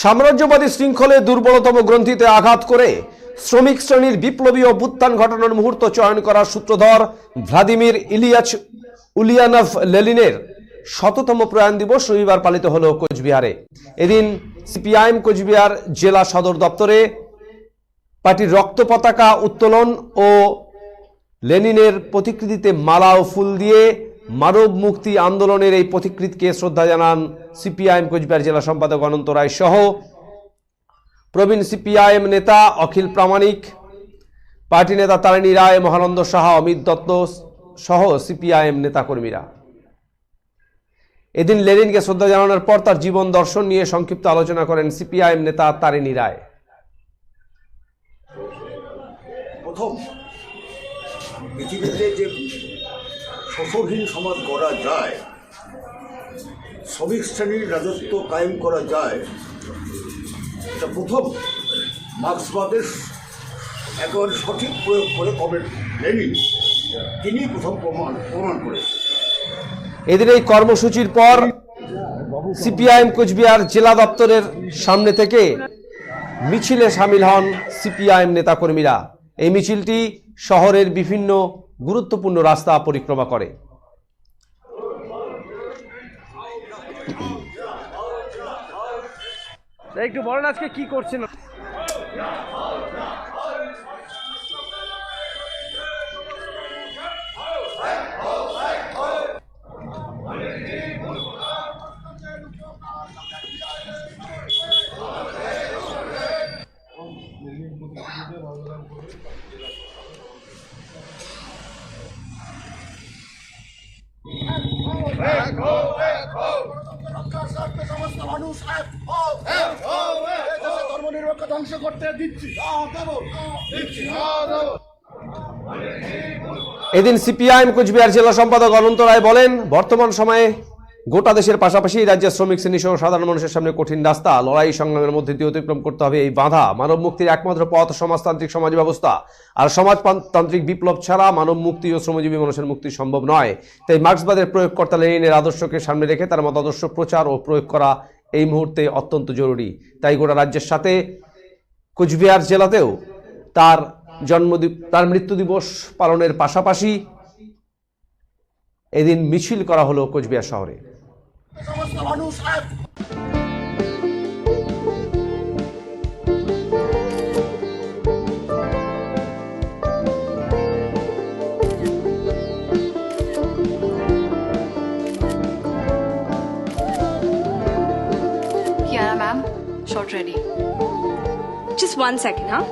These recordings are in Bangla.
সাম্রাজ্যবাদী শৃঙ্খলে দুর্বলতম গ্রন্থিতে আঘাত করে শ্রমিক শ্রেণীর বিপ্লবী অভ্যুত্থান ঘটানোর মুহূর্ত চয়ন করার সূত্রধর ভ্লাদিমির ইলিয়াচ উলিয়ানভ লেনিনের শততম প্রয়াণ দিবস রবিবার পালিত হলো কোচবিহারে। এদিন সিপিআইএম কোচবিহার জেলা সদর দপ্তরে পার্টির রক্ত পতাকা উত্তোলন ও লেনিনের প্রতিকৃতিতে মালা ও ফুল দিয়ে মানব মুক্তি আন্দোলনের এই প্রতিকৃতিকে শ্রদ্ধা জানান সিপিআইএম কোচবিহার জেলা সম্পাদক অনন্ত রায় সহ প্রবীণ সিপিআইএম নেতা অখিল প্রামাণিক, পার্টি নেতা তারিণী রায়, মহানন্দ সাহা, অমিত দত্ত সহ সিপিআইএম নেতাকর্মীরা। এদিন লেনিনকে শ্রদ্ধা জানানোর পর তার জীবন দর্শন নিয়ে সংক্ষিপ্ত আলোচনা করেন সিপিআইএম নেতা তারিণী রায়। প্রথম পৃথিবীতে যে শোষণহীন সমাজ গড়া যায়, শ্রমিক শ্রেণীর রাজত্ব কায়েম করা যায়, এটা প্রথম মার্ক্সবাদের একেবারে সঠিক প্রয়োগ করে কমরেড লেনিন তিনি প্রথম প্রমাণ করেছেন। এদিন এই কর্মসূচির পর সিপিআইএম কোচবিহার জেলা দপ্তরের সামনে থেকে মিছিলে সামিল হন সিপিআইএম নেতাকর্মীরা। এই মিছিলটি শহরের বিভিন্ন গুরুত্বপূর্ণ রাস্তা পরিক্রমা করে। একটু বলেন আজকে কি করছেন? ধ্বংস করতে দিচ্ছি। এদিন সিপিআইএম কোচবিহার জেলা সম্পাদক অনন্ত রায় বলেন, বর্তমান সময়ে গোটা দেশের পাশাপাশি রাজ্যের শ্রমিক শ্রেণী সহ সাধারণ মানুষের সামনে কঠিন রাস্তা, লড়াই সংগ্রামের মধ্যে দিয়ে অতিক্রম করতে হবে এই বাধা। মানব মুক্তির একমাত্র পথ সমাজতান্ত্রিক সমাজ ব্যবস্থা, আর সমাজতান্ত্রিক বিপ্লব ছাড়া মানব মুক্তি ও শ্রমজীবী মানুষের মুক্তি সম্ভব নয়। তাই মার্ক্সবাদের প্রয়োগকর্তা লেনিনের আদর্শকে সামনে রেখে তার মতাদর্শ প্রচার ও প্রয়োগ করা এই মুহূর্তে অত্যন্ত জরুরি। তাই গোটা রাজ্যের সাথে কোচবিহার জেলাতেও তার মৃত্যু দিবস পালনের পাশাপাশি এদিন মিছিল করা হলো কোচবিহার শহরে। Yeah, ma'am. Short ready. Just 1 second, huh?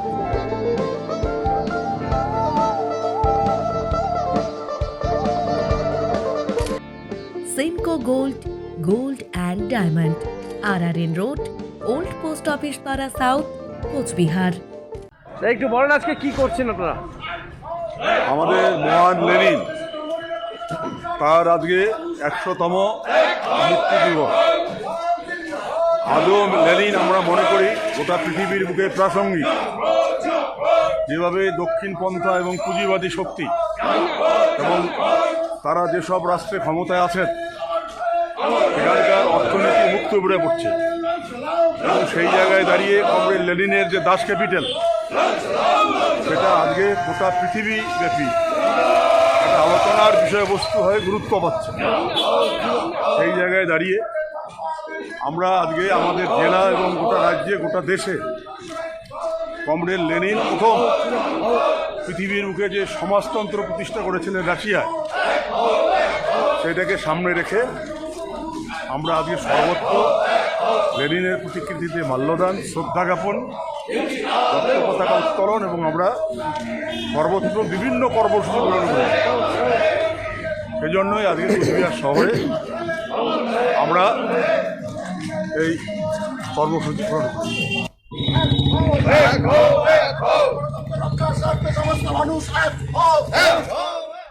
Simco Gold, Gold and Diamond, RRN Road, Old Post Office Para South, Kochbihar. একটু বলেন আজকে কি করছেন আপনারা? আমাদের মহান লেনিন তার আজকে 100তম মৃত্যু দিবস। আজও লেনিন আমরা মনে করি গোটা পৃথিবীর বুকে প্রাসঙ্গিক। যেভাবে দক্ষিণপন্থা এবং পুঁজিবাদী শক্তি এবং তারা যেসব রাষ্ট্রে ক্ষমতায় আছেন সেখানকার অর্থনীতি মুক্ত উপড়ে পড়ছে, এবং সেই জায়গায় দাঁড়িয়ে কমরেড লেনিনের যে দাস ক্যাপিটাল সেটা আজকে গোটা পৃথিবীব্যাপী একটা আলোচনার বিষয়বস্তু হয়ে গুরুত্ব পাচ্ছে। সেই জায়গায় দাঁড়িয়ে আমরা আজকে আমাদের জেলা এবং গোটা রাজ্যে গোটা দেশে কমরেড লেনিন প্রথম পৃথিবীর মুখে যে সমাজতন্ত্র প্রতিষ্ঠা করেছিলেন রাশিয়ায়, সেটাকে সামনে রেখে আমরা আজকে সর্বত্র লেনিনের প্রতিকৃতিতে মাল্যদান, শ্রদ্ধা জ্ঞাপন, রক্ত পতাকা উত্তোলন এবং আমরা সর্বত্র বিভিন্ন কর্মসূচি গ্রহণ করি। সেজন্যই আজকে কোচবিহার শহরে আমরা এই কর্মসূচি গ্রহণ করি। সমস্ত মানুষ